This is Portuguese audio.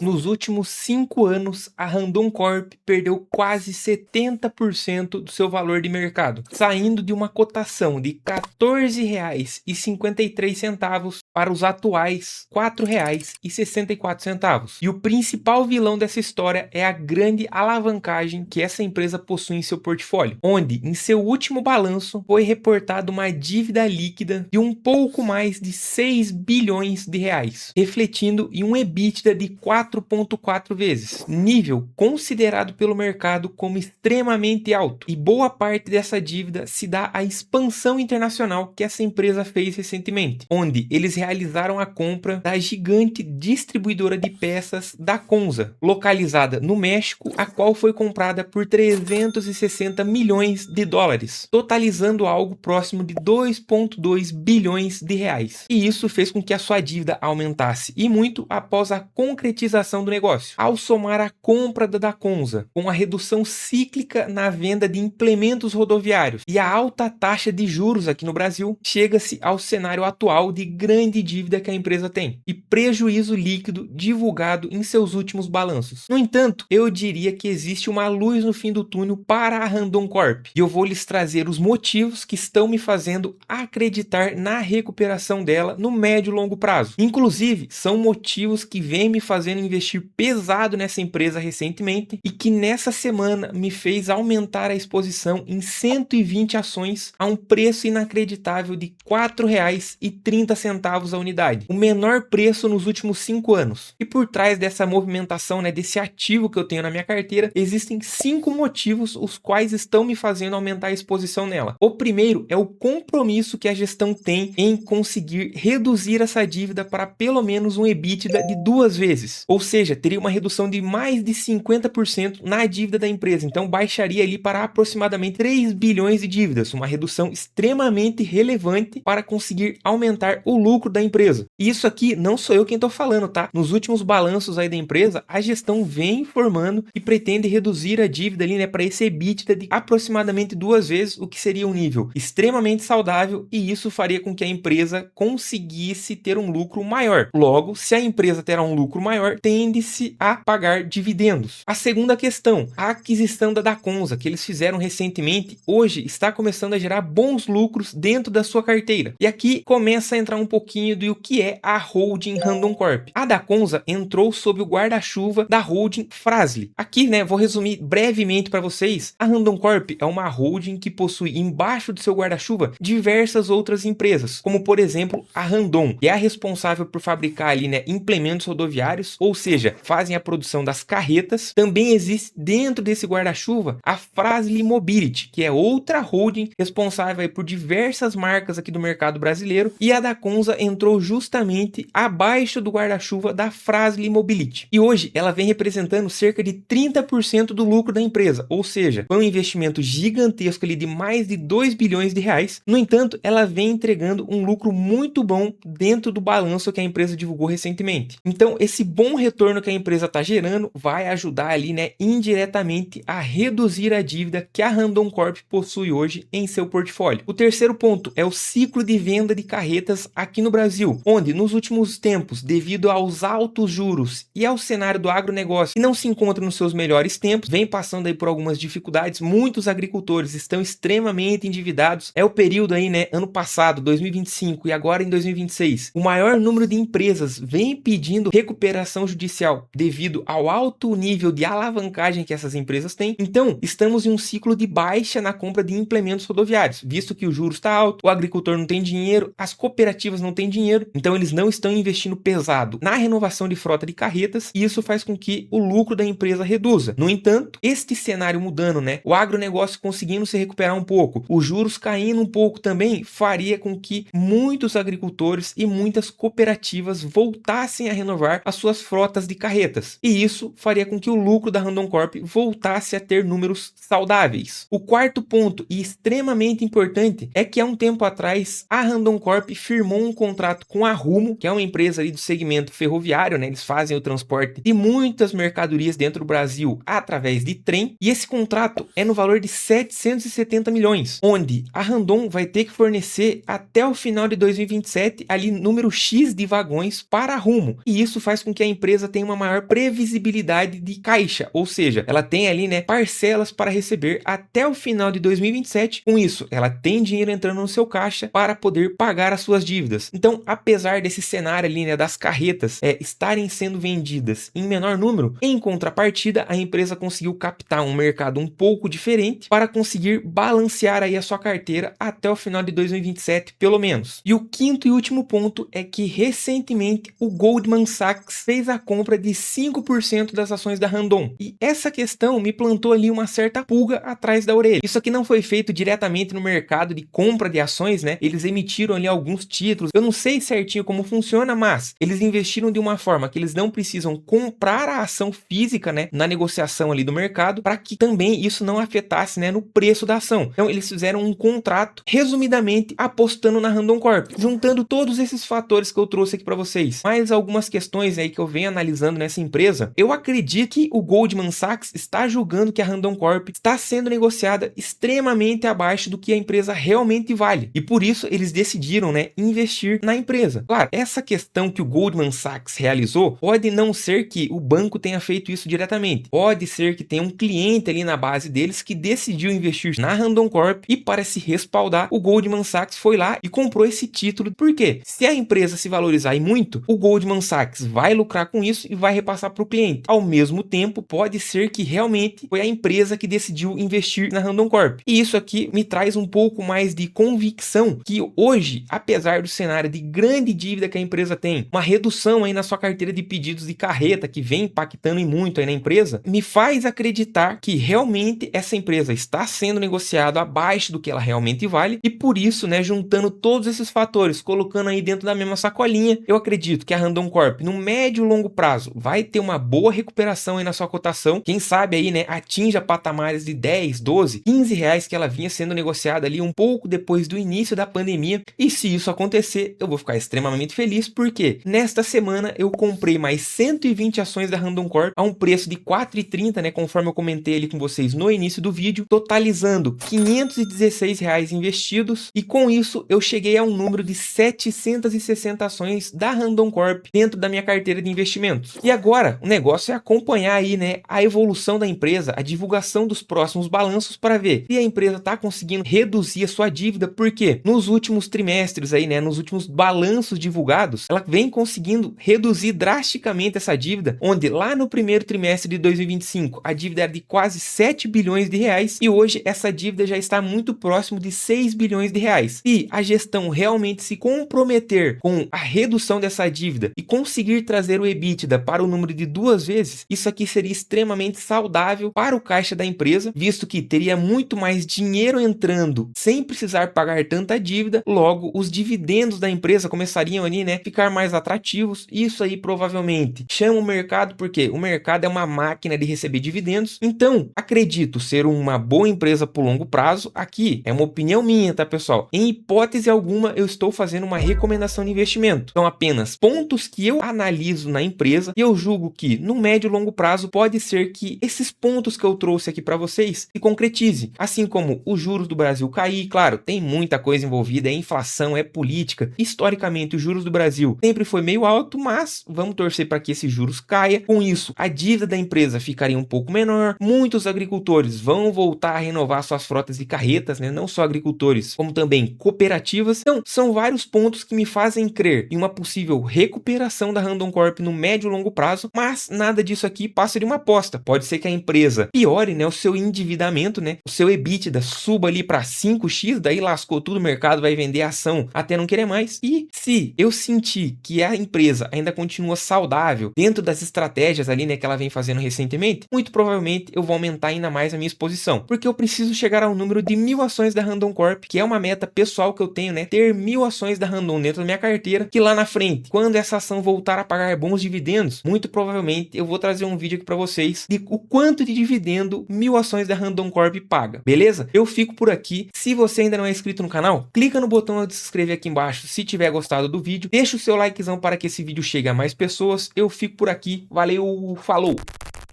Nos últimos 5 anos, a Randon Corp perdeu quase 70% do seu valor de mercado, saindo de uma cotação de R$ 14,53 para os atuais R$ 4,64. E o principal vilão dessa história é a grande alavancagem que essa empresa possui em seu portfólio, onde, em seu último balanço, foi reportada uma dívida líquida de um pouco mais de 6 bilhões de reais, refletindo em um EBITDA de 4,4 vezes, nível considerado pelo mercado como extremamente alto. E boa parte dessa dívida se dá à expansão internacional que essa empresa fez recentemente, onde eles realizaram a compra da gigante distribuidora de peças Dacomsa, localizada no México, a qual foi comprada por 360 milhões de dólares, totalizando algo próximo de 2,2 bilhões de reais. E isso fez com que a sua dívida aumentasse e muito após a concretização do negócio. Ao somar a compra da Dacomsa com a redução cíclica na venda de implementos rodoviários e a alta taxa de juros aqui no Brasil, chega-se ao cenário atual de grande dívida que a empresa tem e prejuízo líquido divulgado em seus últimos balanços. No entanto, eu diria que existe uma luz no fim do túnel para a Randon Corp e eu vou lhes trazer os motivos que estão me fazendo acreditar na recuperação dela no médio e longo prazo. Inclusive, são motivos que vêm me fazendo investir pesado nessa empresa recentemente e que nessa semana me fez aumentar a exposição em 120 ações a um preço inacreditável de R$ 4,30 a unidade, o menor preço nos últimos 5 anos. E por trás dessa movimentação, desse ativo que eu tenho na minha carteira, existem 5 motivos os quais estão me fazendo aumentar a exposição nela. O primeiro é o compromisso que a gestão tem em conseguir reduzir essa dívida para pelo menos um EBITDA de 2 vezes, ou seja, teria uma redução de mais de 50% na dívida da empresa, então baixaria ali para aproximadamente 3 bilhões de dívidas, uma redução extremamente relevante para conseguir aumentar o lucro da empresa. E isso aqui não sou eu quem estou falando, tá? Nos últimos balanços aí da empresa, a gestão vem informando que pretende reduzir a dívida ali, para esse EBITDA de aproximadamente 2 vezes, o que seria um nível extremamente saudável, e isso faria com que a empresa conseguisse ter um lucro maior. Logo, se a empresa terá um lucro maior, tende-se a pagar dividendos. A segunda questão, a aquisição da Dacomsa, que eles fizeram recentemente, hoje está começando a gerar bons lucros dentro da sua carteira. E aqui começa a entrar um pouquinho do que é a holding Randon Corp. A Dacomsa entrou sob o guarda-chuva da holding Fras-le. Aqui, vou resumir brevemente para vocês. A Randon Corp é uma holding que possui embaixo do seu guarda-chuva diversas outras empresas, como por exemplo a Randon, que é a responsável por fabricar ali, implementos rodoviários, ou seja, fazem a produção das carretas. Também existe dentro desse guarda-chuva a Fras-le Mobility, que é outra holding responsável aí por diversas marcas aqui do mercado brasileiro, e a Dacomsa entrou justamente abaixo do guarda-chuva da Fras-le Mobility. E hoje ela vem representando cerca de 30% do lucro da empresa, ou seja, foi um investimento gigantesco ali de mais de 2 bilhões de reais. No entanto, ela vem entregando um lucro muito bom dentro do balanço que a empresa divulgou recentemente. Então, esse bom retorno que a empresa está gerando vai ajudar ali, indiretamente a reduzir a dívida que a Randon Corp possui hoje em seu portfólio. O terceiro ponto é o ciclo de venda de carretas aqui no Brasil, onde nos últimos tempos, devido aos altos juros e ao cenário do agronegócio que não se encontra nos seus melhores tempos, vem passando aí por algumas dificuldades. Muitos agricultores estão extremamente endividados. É o período aí, ano passado, 2025 e agora em 2026, o maior número de empresas vem pedindo recuperação judicial devido ao alto nível de alavancagem que essas empresas têm. Então, estamos em um ciclo de baixa na compra de implementos rodoviários, visto que o juros está alto, o agricultor não tem dinheiro, as cooperativas não têm dinheiro, então eles não estão investindo pesado na renovação de frota de carretas, e isso faz com que o lucro da empresa reduza. No entanto, este cenário mudando, o agronegócio conseguindo se recuperar um pouco, os juros caindo um pouco também, faria com que muitos agricultores e muitas cooperativas voltassem a renovar as suas frotas de carretas, e isso faria com que o lucro da Randon Corp voltasse a ter números saudáveis. O quarto ponto, e extremamente importante, é que há um tempo atrás a Randon Corp firmou um contrato contrato com a Rumo, que é uma empresa ali do segmento ferroviário, né? Eles fazem o transporte de muitas mercadorias dentro do Brasil através de trem, e esse contrato é no valor de 770 milhões, onde a Randon vai ter que fornecer até o final de 2027 ali número X de vagões para a Rumo, e isso faz com que a empresa tenha uma maior previsibilidade de caixa, ou seja, ela tem ali, né, parcelas para receber até o final de 2027. Com isso, ela tem dinheiro entrando no seu caixa para poder pagar as suas dívidas. Então, apesar desse cenário ali, né, das carretas estarem sendo vendidas em menor número, em contrapartida, a empresa conseguiu captar um mercado um pouco diferente para conseguir balancear aí a sua carteira até o final de 2027, pelo menos. E o quinto e último ponto é que recentemente o Goldman Sachs fez a compra de 5% das ações da Randon. E essa questão me plantou ali uma certa pulga atrás da orelha. Isso aqui não foi feito diretamente no mercado de compra de ações, né? Eles emitiram ali alguns títulos. Eu não sei certinho como funciona, mas eles investiram de uma forma que eles não precisam comprar a ação física, né, na negociação ali do mercado, para que também isso não afetasse, né, no preço da ação. Então eles fizeram um contrato, resumidamente, apostando na Randon Corp, juntando todos esses fatores que eu trouxe aqui para vocês. Mais algumas questões aí que eu venho analisando nessa empresa. Eu acredito que o Goldman Sachs está julgando que a Randon Corp está sendo negociada extremamente abaixo do que a empresa realmente vale. E por isso eles decidiram, né, investir na empresa. Claro, essa questão que o Goldman Sachs realizou pode não ser que o banco tenha feito isso diretamente. Pode ser que tenha um cliente ali na base deles que decidiu investir na Randon Corp, e para se respaldar, o Goldman Sachs foi lá e comprou esse título. Por quê? Se a empresa se valorizar muito, o Goldman Sachs vai lucrar com isso e vai repassar para o cliente. Ao mesmo tempo, pode ser que realmente foi a empresa que decidiu investir na Randon Corp. E isso aqui me traz um pouco mais de convicção que hoje, apesar do cenário de grande dívida que a empresa tem, uma redução aí na sua carteira de pedidos de carreta que vem impactando muito aí na empresa, me faz acreditar que realmente essa empresa está sendo negociada abaixo do que ela realmente vale, e por isso, né, juntando todos esses fatores, colocando aí dentro da mesma sacolinha, eu acredito que a Randon Corp, no médio e longo prazo, vai ter uma boa recuperação aí na sua cotação. Quem sabe aí, né, atinja patamares de 10, 12, 15 reais que ela vinha sendo negociada ali um pouco depois do início da pandemia. E se isso acontecer, eu vou ficar extremamente feliz, porque nesta semana eu comprei mais 120 ações da Randon Corp a um preço de R$ 4,30, né, conforme eu comentei ali com vocês no início do vídeo, totalizando R$ 516 reais investidos, e com isso eu cheguei a um número de 760 ações da Randon Corp dentro da minha carteira de investimentos. E agora o negócio é acompanhar aí, né, a evolução da empresa, a divulgação dos próximos balanços, para ver se a empresa está conseguindo reduzir a sua dívida, porque nos últimos trimestres aí, né, nos últimos balanços divulgados, ela vem conseguindo reduzir drasticamente essa dívida, onde lá no primeiro trimestre de 2025 a dívida era de quase 7 bilhões de reais, e hoje essa dívida já está muito próximo de 6 bilhões de reais. E a gestão realmente se comprometer com a redução dessa dívida e conseguir trazer o EBITDA para o número de 2 vezes, isso aqui seria extremamente saudável para o caixa da empresa, visto que teria muito mais dinheiro entrando sem precisar pagar tanta dívida. Logo, os dividendos da empresa começariam ali, né, ficar mais atrativos. Isso aí provavelmente chama o mercado, porque o mercado é uma máquina de receber dividendos. Então, acredito ser uma boa empresa por longo prazo. Aqui é uma opinião minha, tá, pessoal? Em hipótese alguma, eu estou fazendo uma recomendação de investimento. São apenas pontos que eu analiso na empresa, e eu julgo que no médio e longo prazo pode ser que esses pontos que eu trouxe aqui para vocês se concretize. Assim como os juros do Brasil cair, claro, tem muita coisa envolvida, é inflação, é política. Historicamente, os juros do Brasil sempre foi meio alto, mas vamos torcer para que esses juros caia. Com isso, a dívida da empresa ficaria um pouco menor. Muitos agricultores vão voltar a renovar suas frotas de carretas, né? Não só agricultores, como também cooperativas. Então, são vários pontos que me fazem crer em uma possível recuperação da Randon Corp no médio e longo prazo, mas nada disso aqui passa de uma aposta. Pode ser que a empresa piore, né, o seu endividamento, né, o seu EBITDA suba ali para 5x, daí lascou tudo, o mercado vai vender a ação até não querer mais. E se eu sentir que a empresa ainda continua saudável dentro das estratégias ali, né, que ela vem fazendo recentemente, muito provavelmente eu vou aumentar ainda mais a minha exposição, porque eu preciso chegar ao número de 1.000 ações da Randon Corp, que é uma meta pessoal que eu tenho, né, ter 1.000 ações da Randon dentro da minha carteira, que lá na frente, quando essa ação voltar a pagar bons dividendos, muito provavelmente eu vou trazer um vídeo aqui para vocês de o quanto de dividendo 1.000 ações da Randon Corp paga, beleza? Eu fico por aqui. Se você ainda não é inscrito no canal, clica no botão de se inscrever aqui embaixo se tiver gostado do vídeo, deixa o seu likezão para que esse vídeo chegue a mais pessoas. Eu fico por aqui. Valeu, falou!